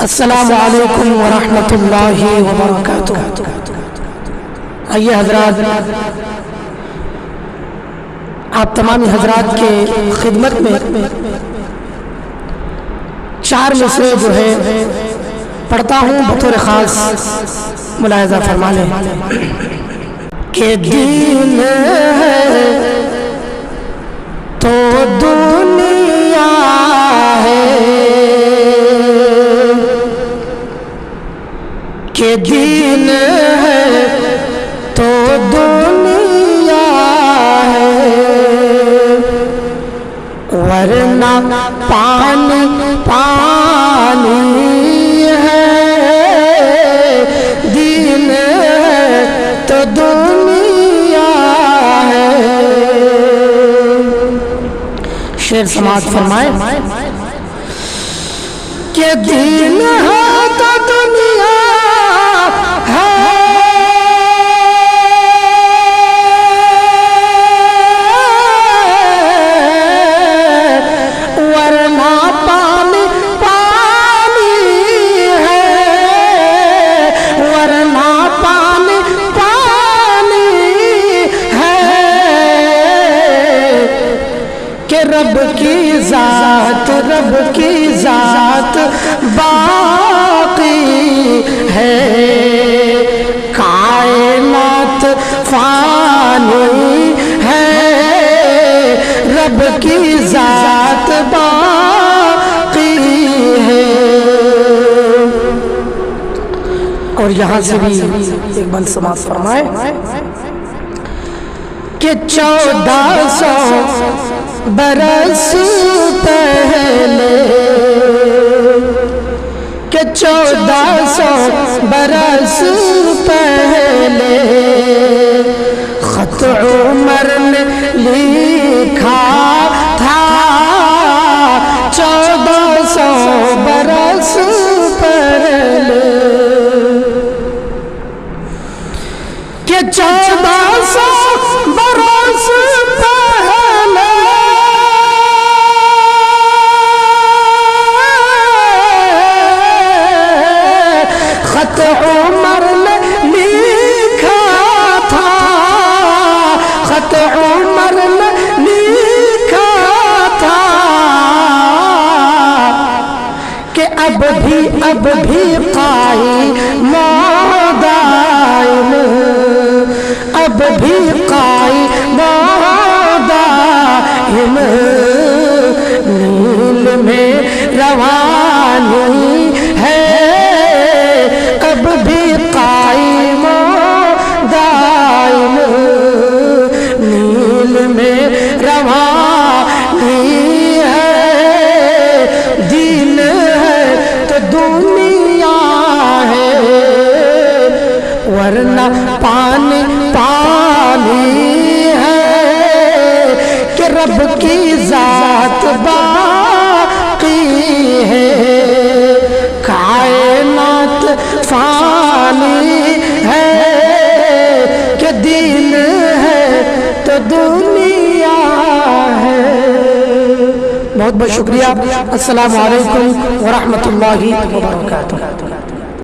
السلام علیکم ورحمۃ اللہ وبرکاتہ۔ آئیے حضرات، آپ تمام حضرات کے خدمت میں چار مصرے جو ہے پڑھتا ہوں، بطور خاص ملاحظہ فرما لیں کہ دین ہے تو دنیا ہے، کہ دین ہے تو دنیا ہے، ورنہ پانی پانی ہے، دین ہے تو دنیا ہے۔ شعر سماعت فرمائے کہ دین ہے تو دنیا ہے، ورنہ پانی پانی ہے، ورنہ پانی پانی ہے، کہ رب کی ذات باقی ہے، کائنات فانی ہے، رب کی ذات باقی ہے۔ اور یہاں سے بھی ایک بند سماعت فرمائے کہ 1400 برس پہلے، کہ 1400 برس پہلے خط عمر نے لکھا تھا، 1400 برس پہلے، کہ 1400 برس پہلے خط عمر نے لکھا تھا، خط عمر نے لکھا تھا، کہ اب بھی قائم دائم، اب بھی قائم دائم، نیل میں روانی ہے، اب بھی قائم دائم، نیل میں روانی ہے، دین ہے تو دنیا ہے، ورنہ پانی پانی ہے، کہ رب کی ذات باقی ہے، کائنات فانی ہے، کہ دین ہے تو دنیا ہے۔ بہت بہت شکریہ۔ السلام علیکم ورحمۃ اللہ وبرکاتہ۔